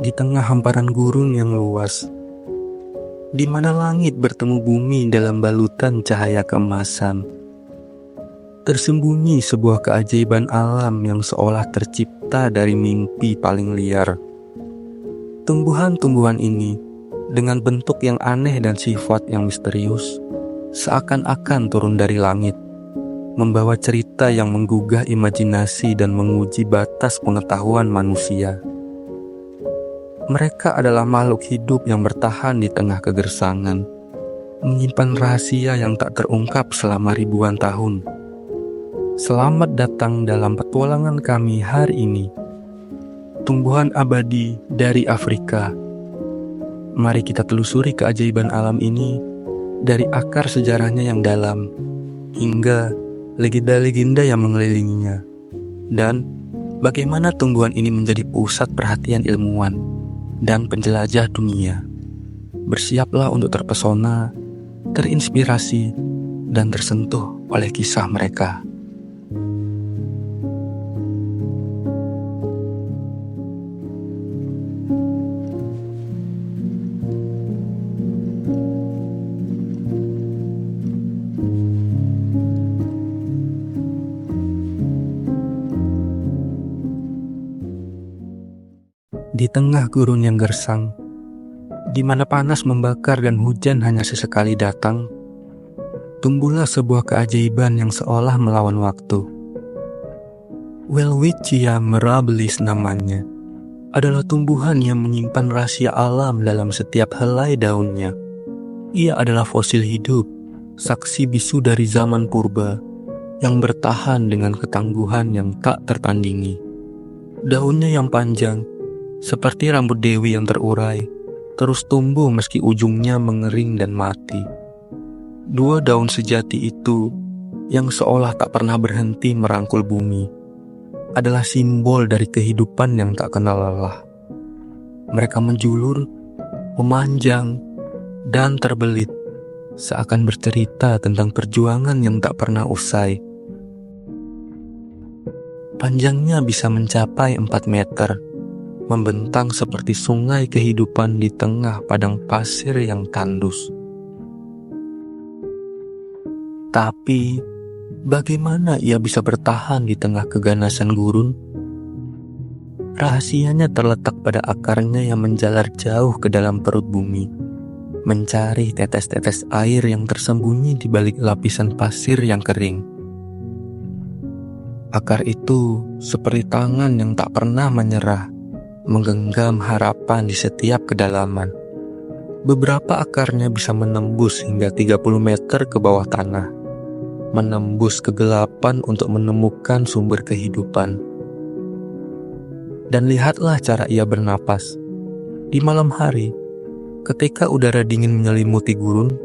Di tengah hamparan gurun yang luas, di mana langit bertemu bumi dalam balutan cahaya keemasan, tersembunyi sebuah keajaiban alam yang seolah tercipta dari mimpi paling liar. Tumbuhan-tumbuhan ini, dengan bentuk yang aneh dan sifat yang misterius, seakan-akan turun dari langit, membawa cerita yang menggugah imajinasi dan menguji batas pengetahuan manusia. Mereka adalah makhluk hidup yang bertahan di tengah kegersangan, menyimpan rahasia yang tak terungkap selama ribuan tahun. Selamat datang dalam petualangan kami hari ini. Tumbuhan abadi dari Afrika. Mari kita telusuri keajaiban alam ini dari akar sejarahnya yang dalam hingga legenda-legenda yang mengelilinginya, dan bagaimana tumbuhan ini menjadi pusat perhatian ilmuwan dan penjelajah dunia. Bersiaplah untuk terpesona, terinspirasi, dan tersentuh oleh kisah mereka. Di tengah gurun yang gersang, di mana panas membakar dan hujan hanya sesekali datang, tumbuhlah sebuah keajaiban yang seolah melawan waktu. Welwitschia mirabilis namanya, adalah tumbuhan yang menyimpan rahasia alam dalam setiap helai daunnya. Ia adalah fosil hidup, saksi bisu dari zaman purba, yang bertahan dengan ketangguhan yang tak tertandingi. Daunnya yang panjang, seperti rambut dewi yang terurai, terus tumbuh meski ujungnya mengering dan mati. Dua daun sejati itu, yang seolah tak pernah berhenti merangkul bumi, adalah simbol dari kehidupan yang tak kenal lelah. Mereka menjulur, memanjang, dan terbelit, seakan bercerita tentang perjuangan yang tak pernah usai. Panjangnya bisa mencapai 4 meter, membentang seperti sungai kehidupan di tengah padang pasir yang tandus. Tapi, bagaimana ia bisa bertahan di tengah keganasan gurun? Rahasianya terletak pada akarnya yang menjalar jauh ke dalam perut bumi, mencari tetes-tetes air yang tersembunyi di balik lapisan pasir yang kering. Akar itu seperti tangan yang tak pernah menyerah, menggenggam harapan di setiap kedalaman. Beberapa akarnya bisa menembus hingga 30 meter ke bawah tanah, menembus kegelapan untuk menemukan sumber kehidupan. Dan lihatlah cara ia bernapas. Di malam hari, ketika udara dingin menyelimuti gurun,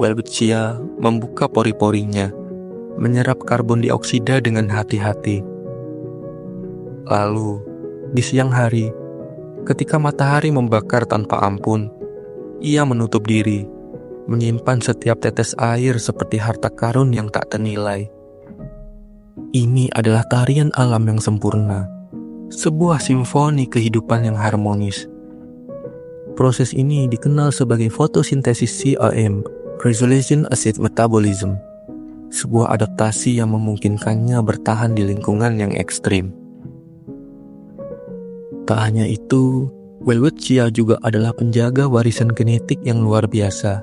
Welwitschia membuka pori-porinya, menyerap karbon dioksida dengan hati-hati. Lalu, di siang hari, ketika matahari membakar tanpa ampun, ia menutup diri, menyimpan setiap tetes air seperti harta karun yang tak ternilai. Ini adalah tarian alam yang sempurna, sebuah simfoni kehidupan yang harmonis. Proses ini dikenal sebagai fotosintesis CAM, Resolution Acid Metabolism, sebuah adaptasi yang memungkinkannya bertahan di lingkungan yang ekstrim. Tak hanya itu, Welwitschia juga adalah penjaga warisan genetik yang luar biasa.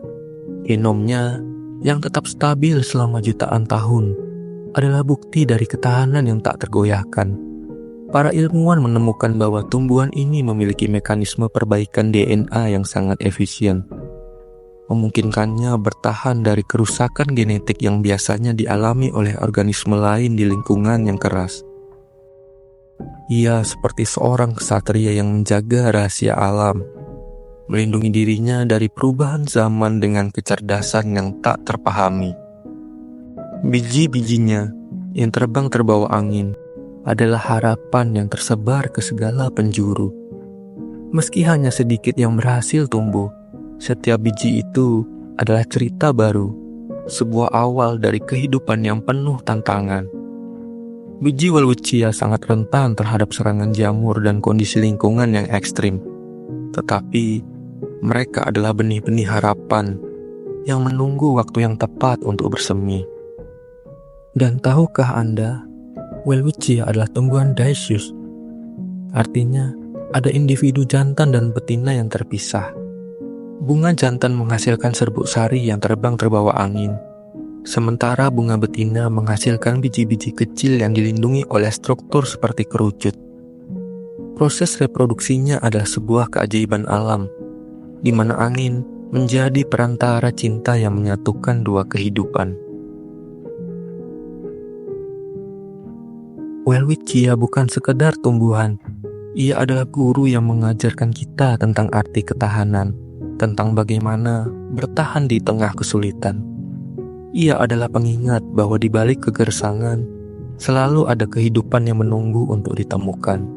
Genomnya, yang tetap stabil selama jutaan tahun, adalah bukti dari ketahanan yang tak tergoyahkan. Para ilmuwan menemukan bahwa tumbuhan ini memiliki mekanisme perbaikan DNA yang sangat efisien, memungkinkannya bertahan dari kerusakan genetik yang biasanya dialami oleh organisme lain di lingkungan yang keras. Ia seperti seorang ksatria yang menjaga rahasia alam, melindungi dirinya dari perubahan zaman dengan kecerdasan yang tak terpahami. Biji-bijinya yang terbang terbawa angin adalah harapan yang tersebar ke segala penjuru. Meski hanya sedikit yang berhasil tumbuh, setiap biji itu adalah cerita baru, sebuah awal dari kehidupan yang penuh tantangan. Biji Welwitschia sangat rentan terhadap serangan jamur dan kondisi lingkungan yang ekstrim. tetapi mereka adalah benih-benih harapan yang menunggu waktu yang tepat untuk bersemi. Dan tahukah Anda, Welwitschia adalah tumbuhan dioecious. Artinya, ada individu jantan dan betina yang terpisah. Bunga jantan menghasilkan serbuk sari yang terbang terbawa angin, sementara bunga betina menghasilkan biji-biji kecil yang dilindungi oleh struktur seperti kerucut. Proses reproduksinya adalah sebuah keajaiban alam, di mana angin menjadi perantara cinta yang menyatukan dua kehidupan. Welwitschia bukan sekedar tumbuhan, ia adalah guru yang mengajarkan kita tentang arti ketahanan, tentang bagaimana bertahan di tengah kesulitan. Ia adalah pengingat bahwa di balik kegersangan, selalu ada kehidupan yang menunggu untuk ditemukan.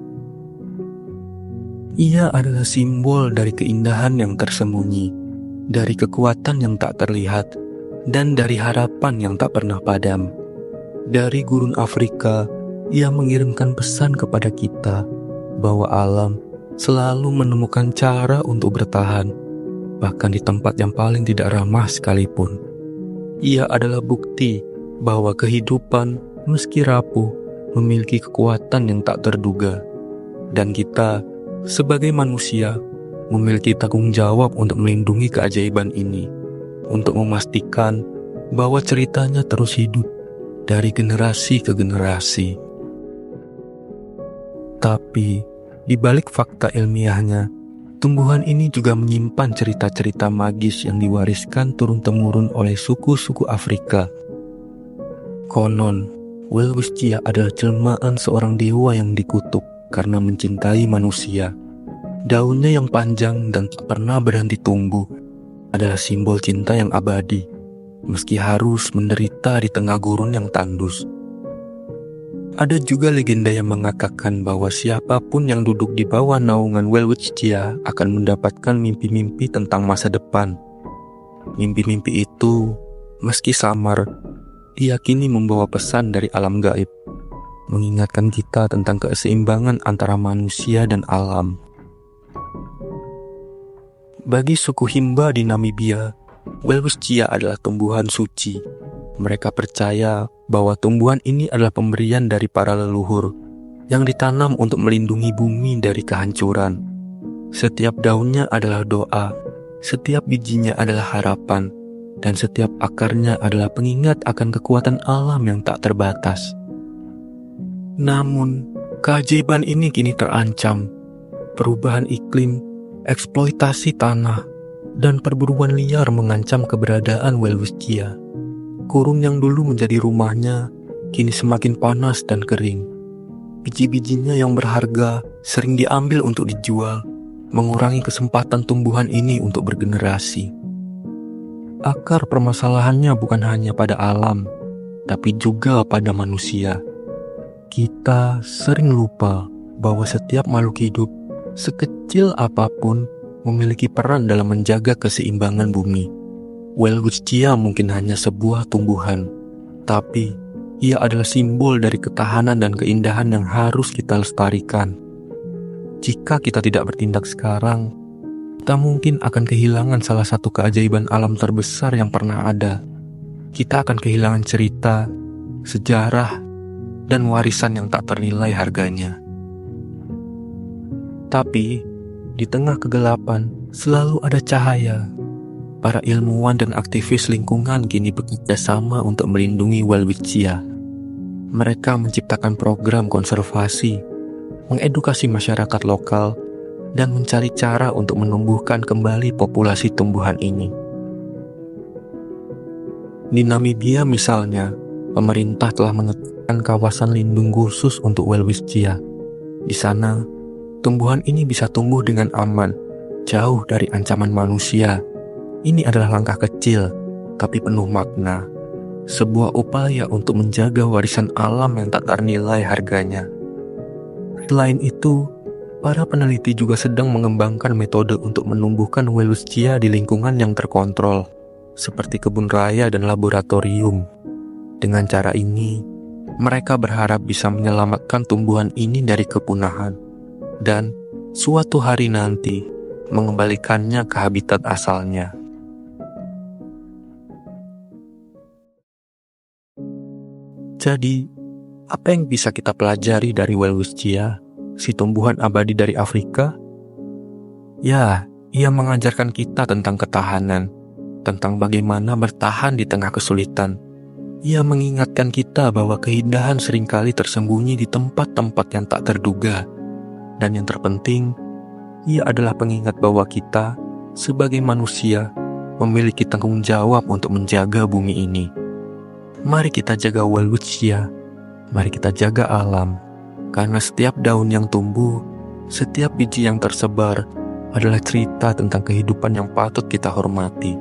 Ia adalah simbol dari keindahan yang tersembunyi, dari kekuatan yang tak terlihat, dan dari harapan yang tak pernah padam. Dari gurun Afrika, ia mengirimkan pesan kepada kita bahwa alam selalu menemukan cara untuk bertahan, bahkan di tempat yang paling tidak ramah sekalipun. Ia adalah bukti bahwa kehidupan, meski rapuh, memiliki kekuatan yang tak terduga. Dan kita, sebagai manusia, memiliki tanggung jawab untuk melindungi keajaiban ini, untuk memastikan bahwa ceritanya terus hidup dari generasi ke generasi. Tapi, di balik fakta ilmiahnya, tumbuhan ini juga menyimpan cerita-cerita magis yang diwariskan turun-temurun oleh suku-suku Afrika. Konon, Welwitschia adalah jelmaan seorang dewa yang dikutuk karena mencintai manusia. Daunnya yang panjang dan tak pernah berhenti tumbuh adalah simbol cinta yang abadi, meski harus menderita di tengah gurun yang tandus. Ada juga legenda yang mengatakan bahwa siapapun yang duduk di bawah naungan Welwitschia akan mendapatkan mimpi-mimpi tentang masa depan. Mimpi-mimpi itu, meski samar, diyakini membawa pesan dari alam gaib, mengingatkan kita tentang keseimbangan antara manusia dan alam. Bagi suku Himba di Namibia, Welwitschia adalah tumbuhan suci. Mereka percaya bahwa tumbuhan ini adalah pemberian dari para leluhur yang ditanam untuk melindungi bumi dari kehancuran. Setiap daunnya adalah doa, setiap bijinya adalah harapan, dan setiap akarnya adalah pengingat akan kekuatan alam yang tak terbatas. Namun, keajaiban ini kini terancam. Perubahan iklim, eksploitasi tanah, dan perburuan liar mengancam keberadaan Welwitschia. Gurun yang dulu menjadi rumahnya, kini semakin panas dan kering. Biji-bijinya yang berharga sering diambil untuk dijual, mengurangi kesempatan tumbuhan ini untuk bergenerasi. Akar permasalahannya bukan hanya pada alam, tapi juga pada manusia. Kita sering lupa bahwa setiap makhluk hidup, sekecil apapun, memiliki peran dalam menjaga keseimbangan bumi. Welwitschia mungkin hanya sebuah tumbuhan, tapi ia adalah simbol dari ketahanan dan keindahan yang harus kita lestarikan. Jika kita tidak bertindak sekarang, kita mungkin akan kehilangan salah satu keajaiban alam terbesar yang pernah ada. Kita akan kehilangan cerita, sejarah, dan warisan yang tak ternilai harganya. Tapi, di tengah kegelapan, selalu ada cahaya. Para ilmuwan dan aktivis lingkungan kini bekerja sama untuk melindungi Welwitschia. Mereka menciptakan program konservasi, mengedukasi masyarakat lokal, dan mencari cara untuk menumbuhkan kembali populasi tumbuhan ini. Di Namibia misalnya, pemerintah telah menetapkan kawasan lindung khusus untuk Welwitschia. Di sana, tumbuhan ini bisa tumbuh dengan aman, jauh dari ancaman manusia. Ini adalah langkah kecil, tapi penuh makna. Sebuah upaya untuk menjaga warisan alam yang tak ternilai harganya. Selain itu, para peneliti juga sedang mengembangkan metode untuk menumbuhkan Welwitschia di lingkungan yang terkontrol, seperti kebun raya dan laboratorium. Dengan cara ini, mereka berharap bisa menyelamatkan tumbuhan ini dari kepunahan. Dan suatu hari nanti, mengembalikannya ke habitat asalnya. Jadi, apa yang bisa kita pelajari dari Welwitschia, si tumbuhan abadi dari Afrika? Ya, ia mengajarkan kita tentang ketahanan, tentang bagaimana bertahan di tengah kesulitan. Ia mengingatkan kita bahwa keindahan seringkali tersembunyi di tempat-tempat yang tak terduga. Dan yang terpenting, ia adalah pengingat bahwa kita, sebagai manusia, memiliki tanggung jawab untuk menjaga bumi ini. Mari kita jaga Welwitschia, mari kita jaga alam, karena setiap daun yang tumbuh, setiap biji yang tersebar, adalah cerita tentang kehidupan yang patut kita hormati.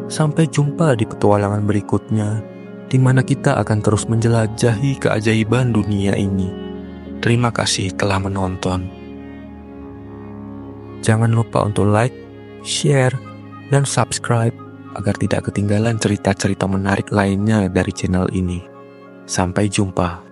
Sampai jumpa di petualangan berikutnya, di mana kita akan terus menjelajahi keajaiban dunia ini. Terima kasih telah menonton. Jangan lupa untuk like, share, dan subscribe agar tidak ketinggalan cerita-cerita menarik lainnya dari channel ini. Sampai jumpa.